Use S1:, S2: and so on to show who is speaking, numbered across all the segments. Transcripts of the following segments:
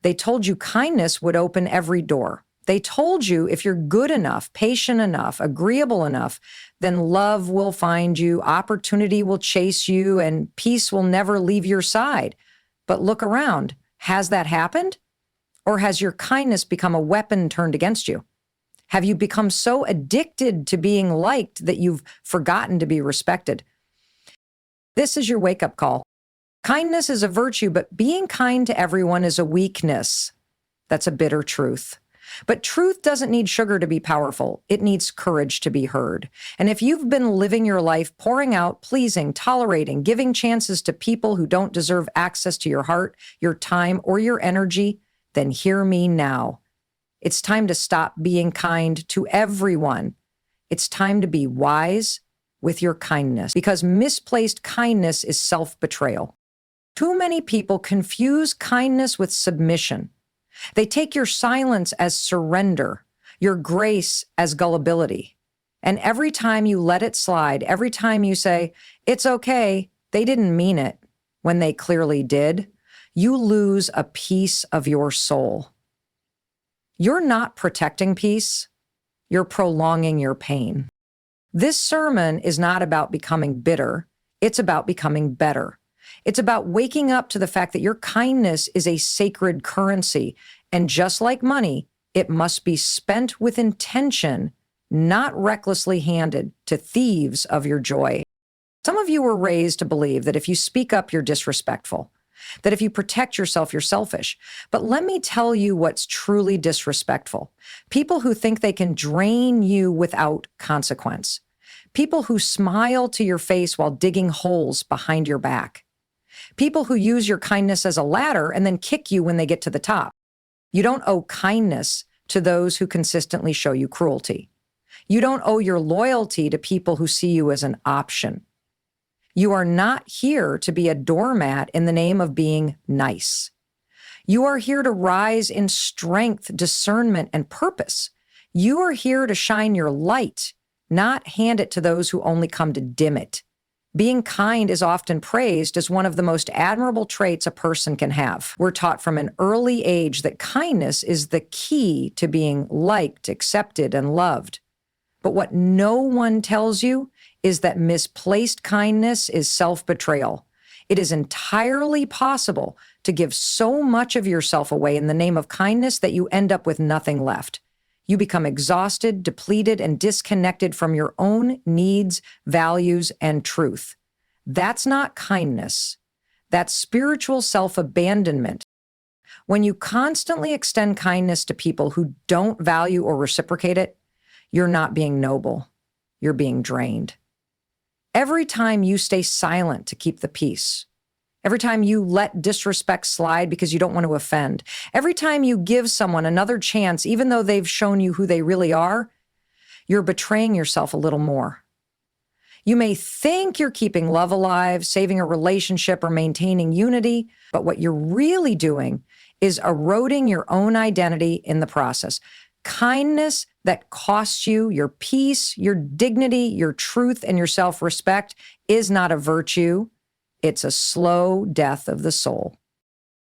S1: They told you kindness would open every door. They told you if you're good enough, patient enough, agreeable enough, then love will find you, opportunity will chase you, and peace will never leave your side. But look around. Has that happened? Or has your kindness become a weapon turned against you? Have you become so addicted to being liked that you've forgotten to be respected? This is your wake-up call. Kindness is a virtue, but being kind to everyone is a weakness. That's a bitter truth. But truth doesn't need sugar to be powerful. It needs courage to be heard. And if you've been living your life pouring out, pleasing, tolerating, giving chances to people who don't deserve access to your heart, your time, or your energy, then hear me now. It's time to stop being kind to everyone. It's time to be wise with your kindness, because misplaced kindness is self-betrayal. Too many people confuse kindness with submission. They take your silence as surrender, your grace as gullibility. And every time you let it slide, every time you say, it's okay, they didn't mean it, when they clearly did, you lose a piece of your soul. You're not protecting peace, you're prolonging your pain. This sermon is not about becoming bitter, it's about becoming better. It's about waking up to the fact that your kindness is a sacred currency, and just like money, it must be spent with intention, not recklessly handed to thieves of your joy. Some of you were raised to believe that if you speak up, you're disrespectful, that if you protect yourself, you're selfish. But let me tell you what's truly disrespectful. People who think they can drain you without consequence. People who smile to your face while digging holes behind your back. People who use your kindness as a ladder and then kick you when they get to the top. You don't owe kindness to those who consistently show you cruelty. You don't owe your loyalty to people who see you as an option. You are not here to be a doormat in the name of being nice. You are here to rise in strength, discernment, and purpose. You are here to shine your light, not hand it to those who only come to dim it. Being kind is often praised as one of the most admirable traits a person can have. We're taught from an early age that kindness is the key to being liked, accepted, and loved. But what no one tells you is that misplaced kindness is self-betrayal. It is entirely possible to give so much of yourself away in the name of kindness that you end up with nothing left. You become exhausted, depleted, and disconnected from your own needs, values, and truth. That's not kindness. That's spiritual self-abandonment. When you constantly extend kindness to people who don't value or reciprocate it, you're not being noble. You're being drained. Every time you stay silent to keep the peace, every time you let disrespect slide because you don't want to offend, every time you give someone another chance, even though they've shown you who they really are, you're betraying yourself a little more. You may think you're keeping love alive, saving a relationship, or maintaining unity, but what you're really doing is eroding your own identity in the process. Kindness that costs you your peace, your dignity, your truth, and your self-respect is not a virtue. It's a slow death of the soul.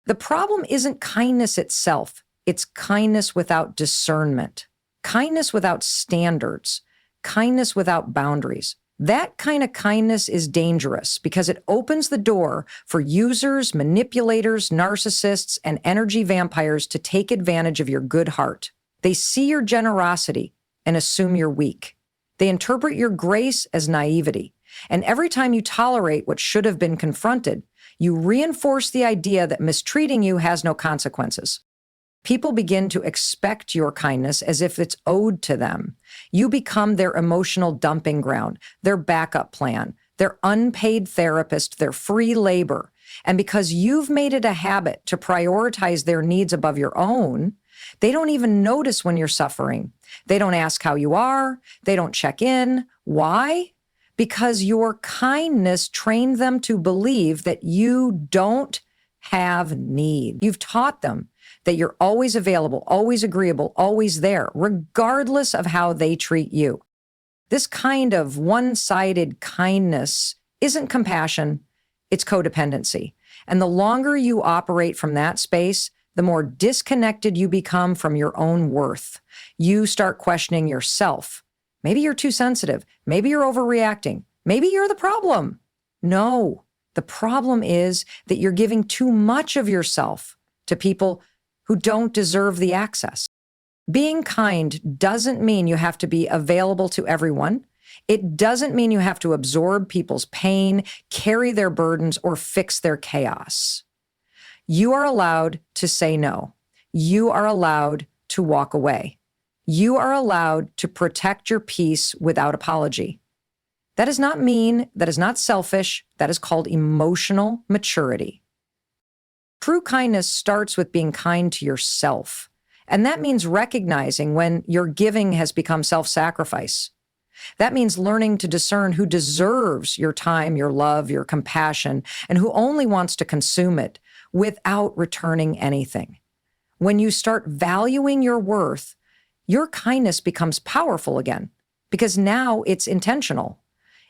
S1: The problem isn't kindness itself. It's kindness without discernment, kindness without standards, kindness without boundaries. That kind of kindness is dangerous because it opens the door for users, manipulators, narcissists, and energy vampires to take advantage of your good heart. They see your generosity and assume you're weak. They interpret your grace as naivety. And every time you tolerate what should have been confronted, you reinforce the idea that mistreating you has no consequences. People begin to expect your kindness as if it's owed to them. You become their emotional dumping ground, their backup plan, their unpaid therapist, their free labor. And because you've made it a habit to prioritize their needs above your own, they don't even notice when you're suffering. They don't ask how you are. They don't check in. Why? Because your kindness trained them to believe that you don't have need. You've taught them that you're always available, always agreeable, always there, regardless of how they treat you. This kind of one-sided kindness isn't compassion, it's codependency. And the longer you operate from that space, the more disconnected you become from your own worth. You start questioning yourself. Maybe you're too sensitive. Maybe you're overreacting. Maybe you're the problem. No, the problem is that you're giving too much of yourself to people who don't deserve the access. Being kind doesn't mean you have to be available to everyone. It doesn't mean you have to absorb people's pain, carry their burdens, or fix their chaos. You are allowed to say no. You are allowed to walk away. You are allowed to protect your peace without apology. That is not mean. That is not selfish. That is called emotional maturity. True kindness starts with being kind to yourself. And that means recognizing when your giving has become self-sacrifice. That means learning to discern who deserves your time, your love, your compassion, and who only wants to consume it without returning anything. When you start valuing your worth, your kindness becomes powerful again, because now it's intentional.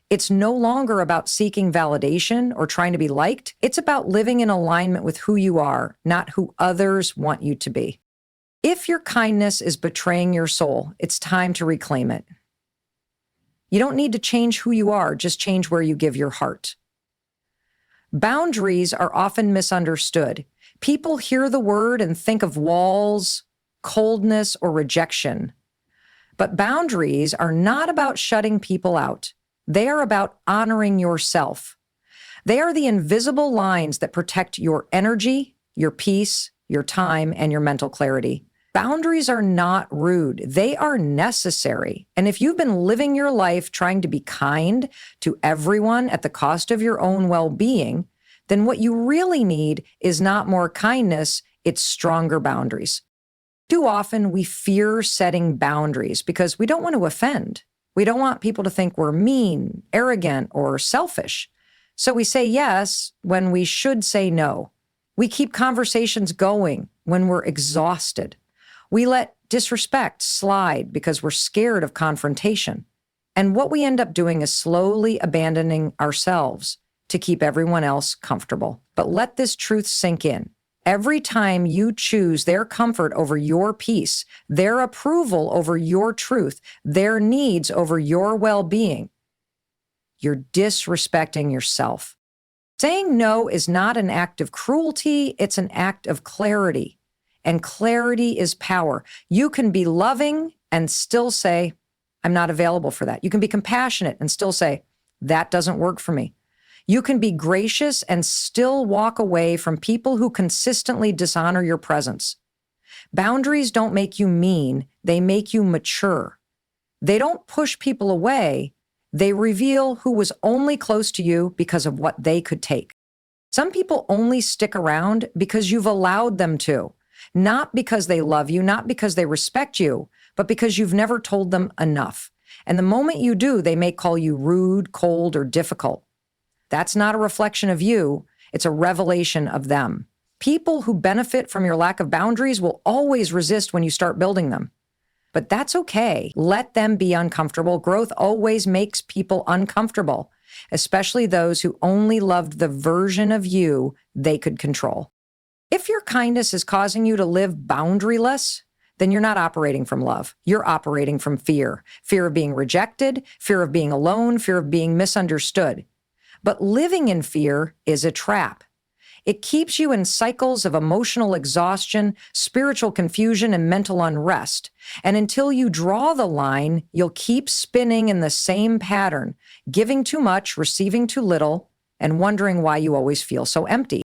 S1: It's no longer about seeking validation or trying to be liked. It's about living in alignment with who you are, not who others want you to be. If your kindness is betraying your soul, it's time to reclaim it. You don't need to change who you are, just change where you give your heart. Boundaries are often misunderstood. People hear the word and think of walls, coldness, or rejection. But boundaries are not about shutting people out. They are about honoring yourself. They are the invisible lines that protect your energy, your peace, your time, and your mental clarity. Boundaries are not rude. They are necessary. And if you've been living your life trying to be kind to everyone at the cost of your own well-being, then what you really need is not more kindness, it's stronger boundaries. Too often we fear setting boundaries because we don't want to offend. We don't want people to think we're mean, arrogant, or selfish. So we say yes when we should say no. We keep conversations going when we're exhausted. We let disrespect slide because we're scared of confrontation. And what we end up doing is slowly abandoning ourselves to keep everyone else comfortable. But let this truth sink in. Every time you choose their comfort over your peace, their approval over your truth, their needs over your well-being, you're disrespecting yourself. Saying no is not an act of cruelty, it's an act of clarity. And clarity is power. You can be loving and still say, I'm not available for that. You can be compassionate and still say, that doesn't work for me. You can be gracious and still walk away from people who consistently dishonor your presence. Boundaries don't make you mean, they make you mature. They don't push people away, they reveal who was only close to you because of what they could take. Some people only stick around because you've allowed them to. Not because they love you, not because they respect you, but because you've never told them enough. And the moment you do, they may call you rude, cold, or difficult. That's not a reflection of you. It's a revelation of them. People who benefit from your lack of boundaries will always resist when you start building them. But that's okay. Let them be uncomfortable. Growth always makes people uncomfortable, especially those who only loved the version of you they could control. If your kindness is causing you to live boundaryless, then you're not operating from love. You're operating from fear. Fear of being rejected, fear of being alone, fear of being misunderstood. But living in fear is a trap. It keeps you in cycles of emotional exhaustion, spiritual confusion, and mental unrest. And until you draw the line, you'll keep spinning in the same pattern, giving too much, receiving too little, and wondering why you always feel so empty.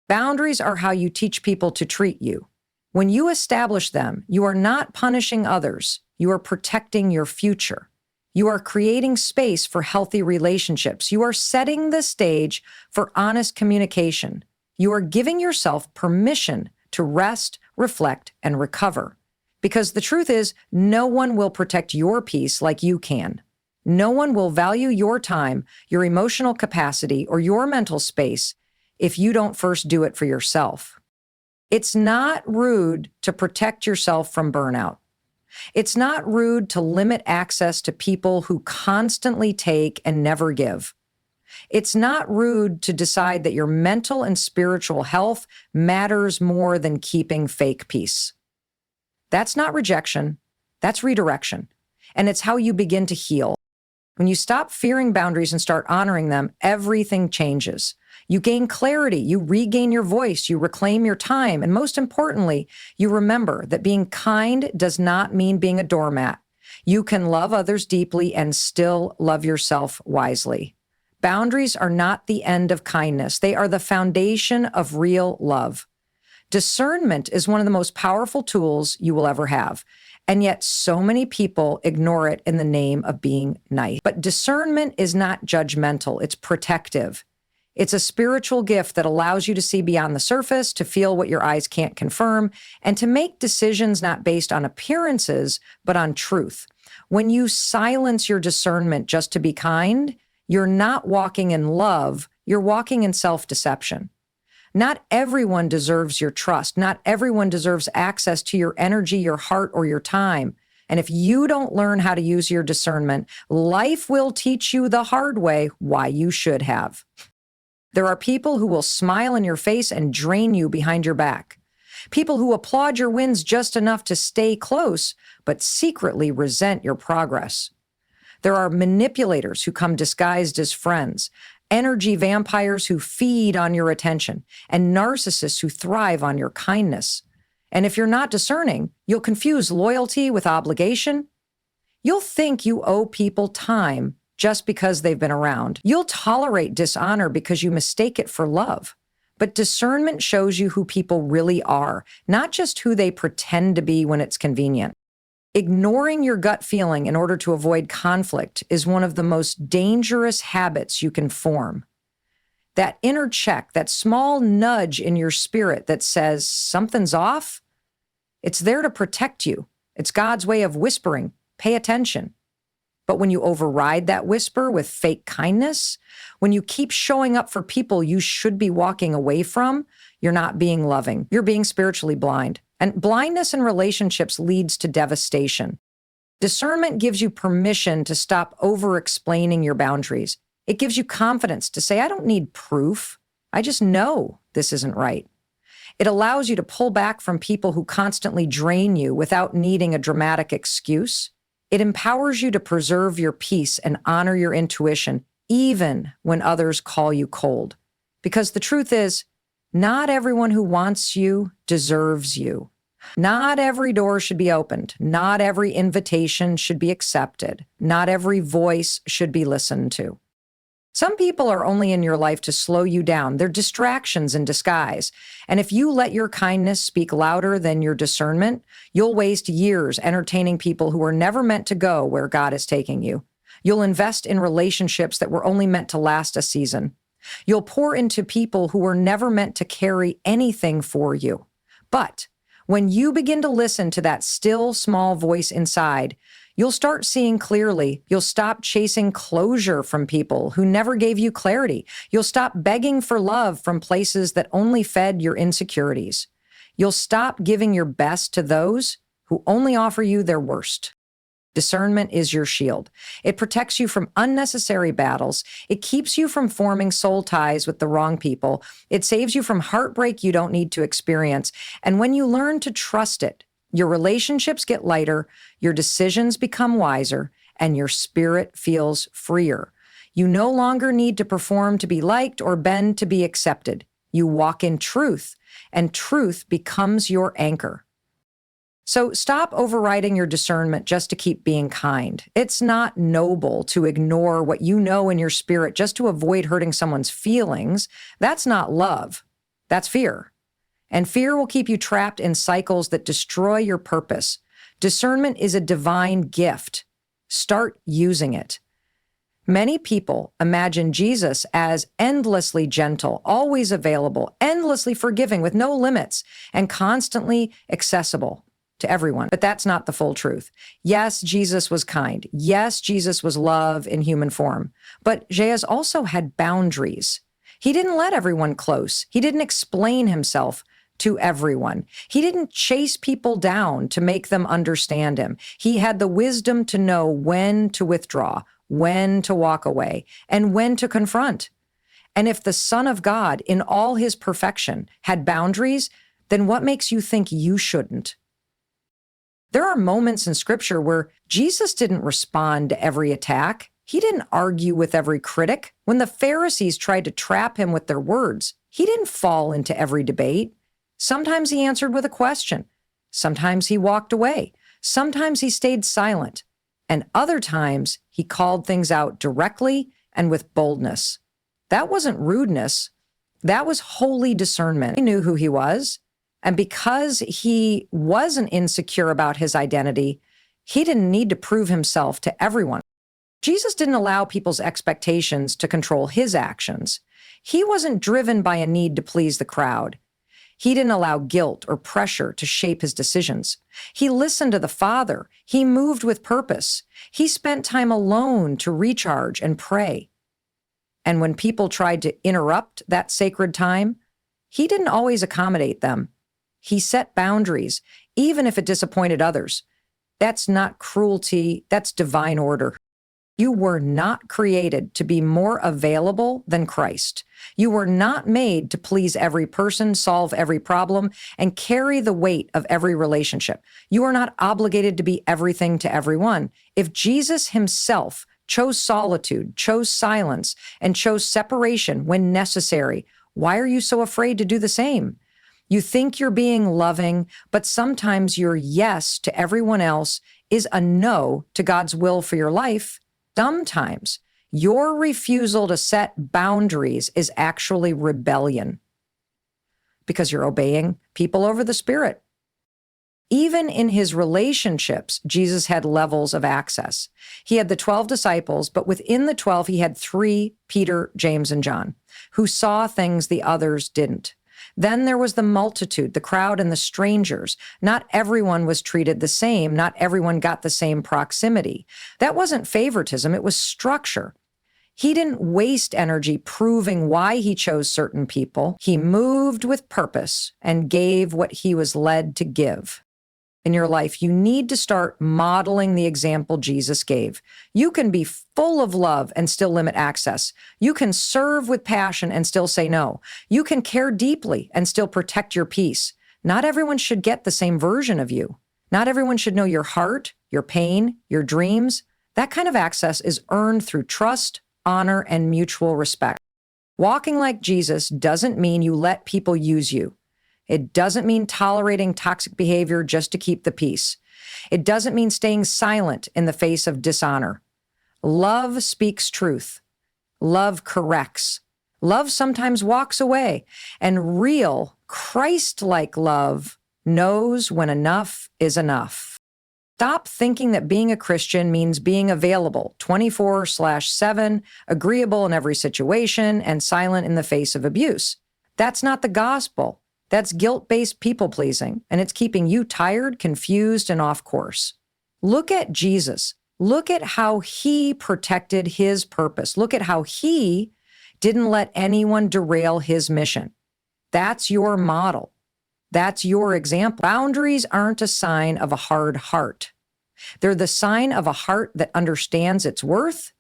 S1: Boundaries are how you teach people to treat you. When you establish them, you are not punishing others. You are protecting your future. You are creating space for healthy relationships. You are setting the stage for honest communication. You are giving yourself permission to rest, reflect, and recover. Because the truth is, no one will protect your peace like you can. No one will value your time, your emotional capacity, or your mental space if you don't first do it for yourself. It's not rude to protect yourself from burnout. It's not rude to limit access to people who constantly take and never give. It's not rude to decide that your mental and spiritual health matters more than keeping fake peace. That's not rejection, that's redirection. And it's how you begin to heal. When you stop fearing boundaries and start honoring them, everything changes. You gain clarity, you regain your voice, you reclaim your time, and most importantly, you remember that being kind does not mean being a doormat. You can love others deeply and still love yourself wisely. Boundaries are not the end of kindness. They are the foundation of real love. Discernment is one of the most powerful tools you will ever have. And yet so many people ignore it in the name of being nice. But discernment is not judgmental. It's protective. It's a spiritual gift that allows you to see beyond the surface, to feel what your eyes can't confirm, and to make decisions not based on appearances, but on truth. When you silence your discernment just to be kind, you're not walking in love, you're walking in self-deception. Not everyone deserves your trust. Not everyone deserves access to your energy, your heart, or your time. And if you don't learn how to use your discernment, life will teach you the hard way why you should have. There are people who will smile in your face and drain you behind your back. People who applaud your wins just enough to stay close, but secretly resent your progress. There are manipulators who come disguised as friends, energy vampires who feed on your attention, and narcissists who thrive on your kindness. And if you're not discerning, you'll confuse loyalty with obligation. You'll think you owe people time just because they've been around. You'll tolerate dishonor because you mistake it for love. But discernment shows you who people really are, not just who they pretend to be when it's convenient. Ignoring your gut feeling in order to avoid conflict is one of the most dangerous habits you can form. That inner check, that small nudge in your spirit that says something's off, it's there to protect you. It's God's way of whispering, pay attention. But when you override that whisper with fake kindness, when you keep showing up for people you should be walking away from, you're not being loving. You're being spiritually blind. And blindness in relationships leads to devastation. Discernment gives you permission to stop over-explaining your boundaries. It gives you confidence to say, I don't need proof. I just know this isn't right. It allows you to pull back from people who constantly drain you without needing a dramatic excuse. It empowers you to preserve your peace and honor your intuition, even when others call you cold. Because the truth is, not everyone who wants you deserves you. Not every door should be opened. Not every invitation should be accepted. Not every voice should be listened to. Some people are only in your life to slow you down. They're distractions in disguise. And if you let your kindness speak louder than your discernment, you'll waste years entertaining people who were never meant to go where God is taking you. You'll invest in relationships that were only meant to last a season. You'll pour into people who were never meant to carry anything for you. But when you begin to listen to that still, small voice inside, you'll start seeing clearly. You'll stop chasing closure from people who never gave you clarity. You'll stop begging for love from places that only fed your insecurities. You'll stop giving your best to those who only offer you their worst. Discernment is your shield. It protects you from unnecessary battles. It keeps you from forming soul ties with the wrong people. It saves you from heartbreak you don't need to experience. And when you learn to trust it, your relationships get lighter, your decisions become wiser, and your spirit feels freer. You no longer need to perform to be liked or bend to be accepted. You walk in truth, and truth becomes your anchor. So stop overriding your discernment just to keep being kind. It's not noble to ignore what you know in your spirit just to avoid hurting someone's feelings. That's not love. That's fear. And fear will keep you trapped in cycles that destroy your purpose. Discernment is a divine gift. Start using it. Many people imagine Jesus as endlessly gentle, always available, endlessly forgiving with no limits, and constantly accessible to everyone. But that's not the full truth. Yes, Jesus was kind. Yes, Jesus was love in human form. But Jesus also had boundaries. He didn't let everyone close. He didn't explain himself to everyone. He didn't chase people down to make them understand him. He had the wisdom to know when to withdraw, when to walk away, and when to confront. And if the Son of God, in all his perfection, had boundaries, then what makes you think you shouldn't? There are moments in Scripture where Jesus didn't respond to every attack. He didn't argue with every critic. When the Pharisees tried to trap him with their words, he didn't fall into every debate. Sometimes he answered with a question. Sometimes he walked away. Sometimes he stayed silent. And other times he called things out directly and with boldness. That wasn't rudeness. That was holy discernment. He knew who he was. And because he wasn't insecure about his identity, he didn't need to prove himself to everyone. Jesus didn't allow people's expectations to control his actions. He wasn't driven by a need to please the crowd. He didn't allow guilt or pressure to shape his decisions. He listened to the Father. He moved with purpose. He spent time alone to recharge and pray. And when people tried to interrupt that sacred time, he didn't always accommodate them. He set boundaries, even if it disappointed others. That's not cruelty, that's divine order. You were not created to be more available than Christ. You were not made to please every person, solve every problem, and carry the weight of every relationship. You are not obligated to be everything to everyone. If Jesus himself chose solitude, chose silence, and chose separation when necessary, why are you so afraid to do the same? You think you're being loving, but sometimes your yes to everyone else is a no to God's will for your life. Sometimes your refusal to set boundaries is actually rebellion because you're obeying people over the Spirit. Even in his relationships, Jesus had levels of access. He had the 12 disciples, but within the 12, he had 3, Peter, James, and John, who saw things the others didn't. Then there was the multitude, the crowd, and the strangers. Not everyone was treated the same. Not everyone got the same proximity. That wasn't favoritism, it was structure. He didn't waste energy proving why he chose certain people. He moved with purpose and gave what he was led to give. In your life, you need to start modeling the example Jesus gave. You can be full of love and still limit access. You can serve with passion and still say no. You can care deeply and still protect your peace. Not everyone should get the same version of you. Not everyone should know your heart, your pain, your dreams. That kind of access is earned through trust, honor, and mutual respect. Walking like Jesus doesn't mean you let people use you. It doesn't mean tolerating toxic behavior just to keep the peace. It doesn't mean staying silent in the face of dishonor. Love speaks truth. Love corrects. Love sometimes walks away. And real, Christ-like love knows when enough is enough. Stop thinking that being a Christian means being available 24/7, agreeable in every situation, and silent in the face of abuse. That's not the gospel. That's guilt-based people-pleasing, and it's keeping you tired, confused, and off course. Look at Jesus. Look at how he protected his purpose. Look at how he didn't let anyone derail his mission. That's your model. That's your example. Boundaries aren't a sign of a hard heart. They're the sign of a heart that understands its worth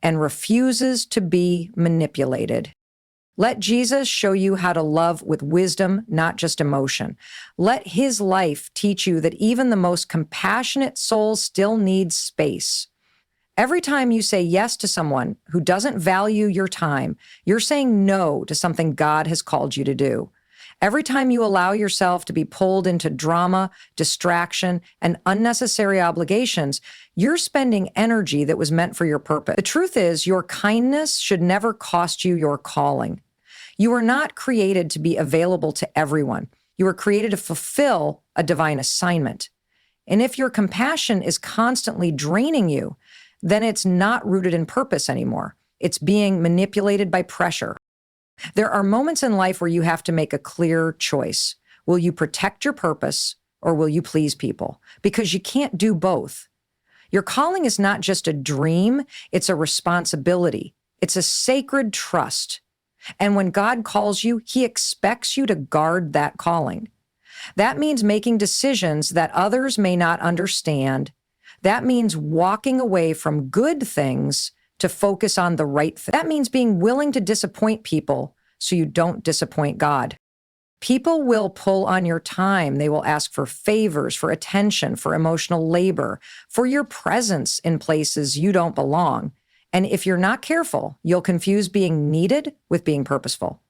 S1: and refuses to be manipulated. Let Jesus show you how to love with wisdom, not just emotion. Let his life teach you that even the most compassionate soul still needs space. Every time you say yes to someone who doesn't value your time, you're saying no to something God has called you to do. Every time you allow yourself to be pulled into drama, distraction, and unnecessary obligations, you're spending energy that was meant for your purpose. The truth is, your kindness should never cost you your calling. You were not created to be available to everyone. You were created to fulfill a divine assignment. And if your compassion is constantly draining you, then it's not rooted in purpose anymore. It's being manipulated by pressure. There are moments in life where you have to make a clear choice. Will you protect your purpose or will you please people? Because you can't do both. Your calling is not just a dream, it's a responsibility. It's a sacred trust. And when God calls you, he expects you to guard that calling. That means making decisions that others may not understand, That means walking away from good things to focus on the right thing. That means being willing to disappoint people so you don't disappoint God. People will pull on your time. They will ask for favors, for attention, for emotional labor, for your presence in places you don't belong. And if you're not careful, you'll confuse being needed with being purposeful.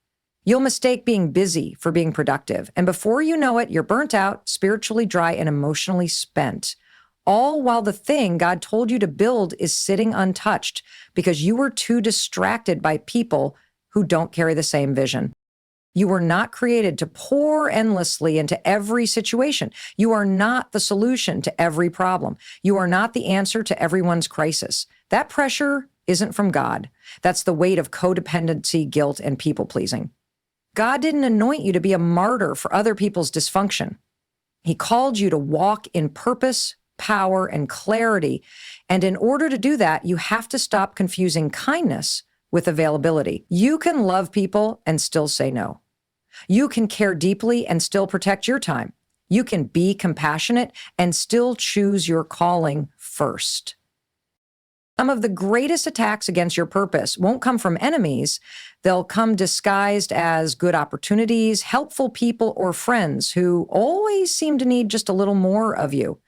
S1: You'll mistake being busy for being productive. And before you know it, you're burnt out, spiritually dry, and emotionally spent. All while the thing God told you to build is sitting untouched because you were too distracted by people who don't carry the same vision. You were not created to pour endlessly into every situation. You are not the solution to every problem. You are not the answer to everyone's crisis. That pressure isn't from God. That's the weight of codependency, guilt, and people-pleasing. God didn't anoint you to be a martyr for other people's dysfunction. He called you to walk in purpose, power, and clarity. And in order to do that, you have to stop confusing kindness with availability. You can love people and still say no. You can care deeply and still protect your time. You can be compassionate and still choose your calling first. Some of the greatest attacks against your purpose won't come from enemies. They'll come disguised as good opportunities, helpful people, or friends who always seem to need just a little more of you.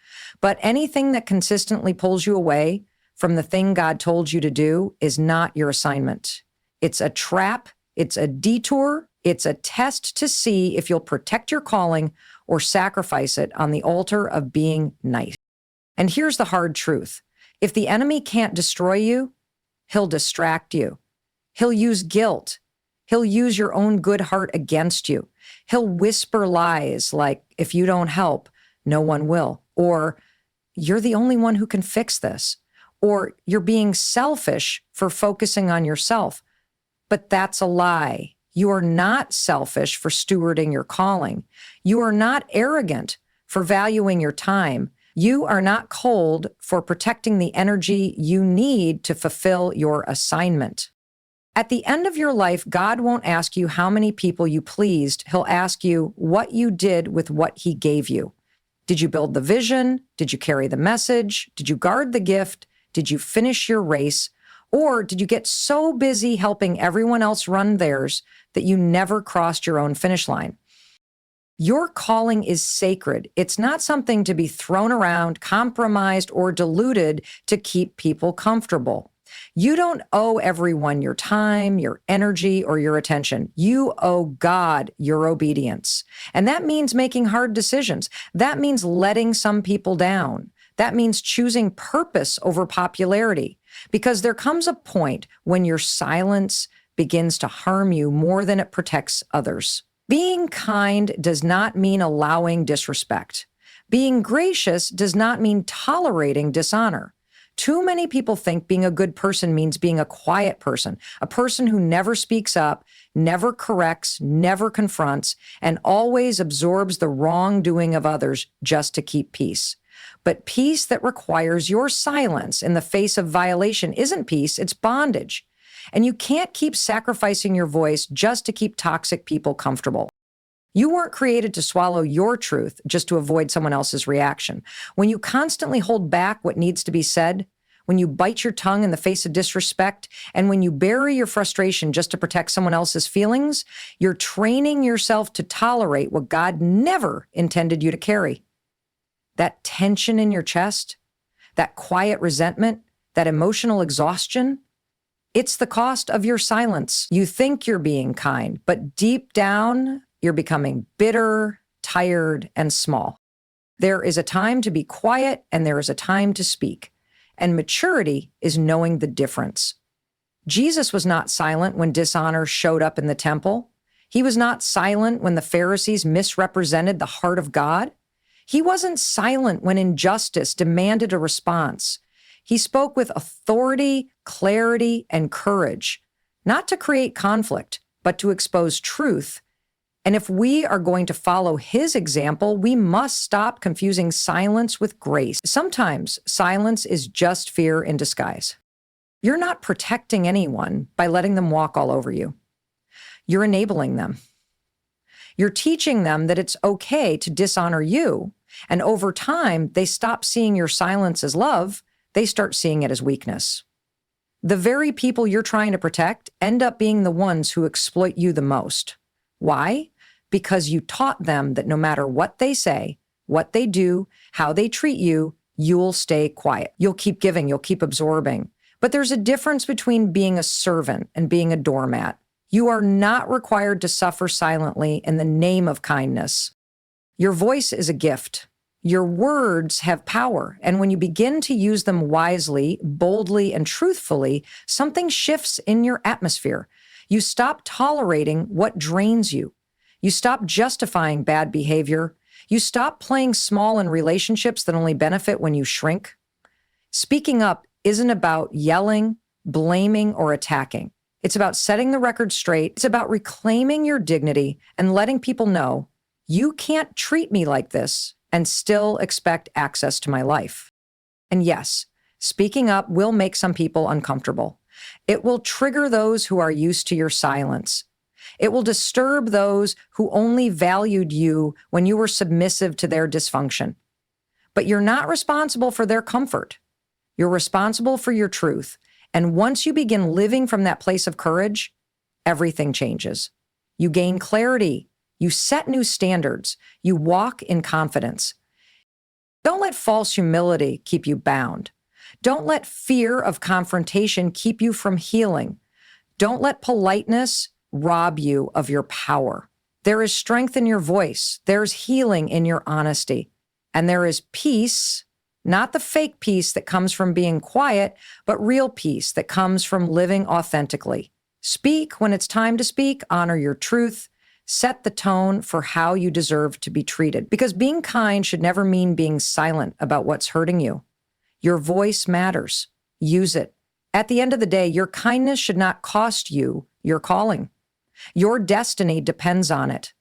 S1: But anything that consistently pulls you away from the thing God told you to do is not your assignment. It's a trap, it's a detour, it's a test to see if you'll protect your calling or sacrifice it on the altar of being nice. And here's the hard truth. If the enemy can't destroy you, he'll distract you. He'll use guilt. He'll use your own good heart against you. He'll whisper lies like, if you don't help, no one will. Or, you're the only one who can fix this. Or, you're being selfish for focusing on yourself. But that's a lie. You are not selfish for stewarding your calling. You are not arrogant for valuing your time. You are not cold for protecting the energy you need to fulfill your assignment. At the end of your life, God won't ask you how many people you pleased. He'll ask you what you did with what he gave you. Did you build the vision? Did you carry the message? Did you guard the gift? Did you finish your race? Or did you get so busy helping everyone else run theirs that you never crossed your own finish line? Your calling is sacred. It's not something to be thrown around, compromised, or diluted to keep people comfortable. You don't owe everyone your time, your energy, or your attention. You owe God your obedience. And that means making hard decisions. That means letting some people down. That means choosing purpose over popularity. Because there comes a point when your silence begins to harm you more than it protects others. Being kind does not mean allowing disrespect. Being gracious does not mean tolerating dishonor. Too many people think being a good person means being a quiet person, a person who never speaks up, never corrects, never confronts, and always absorbs the wrongdoing of others just to keep peace. But peace that requires your silence in the face of violation isn't peace, it's bondage. And you can't keep sacrificing your voice just to keep toxic people comfortable. You weren't created to swallow your truth just to avoid someone else's reaction. When you constantly hold back what needs to be said, when you bite your tongue in the face of disrespect, and when you bury your frustration just to protect someone else's feelings, you're training yourself to tolerate what God never intended you to carry. That tension in your chest, that quiet resentment, that emotional exhaustion, it's the cost of your silence. You think you're being kind, but deep down, you're becoming bitter, tired, and small. There is a time to be quiet, and there is a time to speak. And maturity is knowing the difference. Jesus was not silent when dishonor showed up in the temple. He was not silent when the Pharisees misrepresented the heart of God. He wasn't silent when injustice demanded a response. He spoke with authority, clarity, and courage, not to create conflict, but to expose truth. And if we are going to follow his example, we must stop confusing silence with grace. Sometimes silence is just fear in disguise. You're not protecting anyone by letting them walk all over you. You're enabling them. You're teaching them that it's okay to dishonor you And over time, they stop seeing your silence as love. They start seeing it as weakness. The very people you're trying to protect end up being the ones who exploit you the most. Why? Because you taught them that no matter what they say, what they do, how they treat you, you'll stay quiet. You'll keep giving, you'll keep absorbing. But there's a difference between being a servant and being a doormat. You are not required to suffer silently in the name of kindness. Your voice is a gift. Your words have power, and when you begin to use them wisely, boldly, and truthfully, something shifts in your atmosphere. You stop tolerating what drains you. You stop justifying bad behavior. You stop playing small in relationships that only benefit when you shrink. Speaking up isn't about yelling, blaming, or attacking. It's about setting the record straight. It's about reclaiming your dignity and letting people know, you can't treat me like this and still expect access to my life. And yes, speaking up will make some people uncomfortable. It will trigger those who are used to your silence. It will disturb those who only valued you when you were submissive to their dysfunction. But you're not responsible for their comfort. You're responsible for your truth. And once you begin living from that place of courage, everything changes. You gain clarity. You set new standards. You walk in confidence. Don't let false humility keep you bound. Don't let fear of confrontation keep you from healing. Don't let politeness rob you of your power. There is strength in your voice. There's healing in your honesty. And there is peace, not the fake peace that comes from being quiet, but real peace that comes from living authentically. Speak when it's time to speak. Honor your truth. Set the tone for how you deserve to be treated. Because being kind should never mean being silent about what's hurting you. Your voice matters. Use it. At the end of the day, your kindness should not cost you your calling. Your destiny depends on it.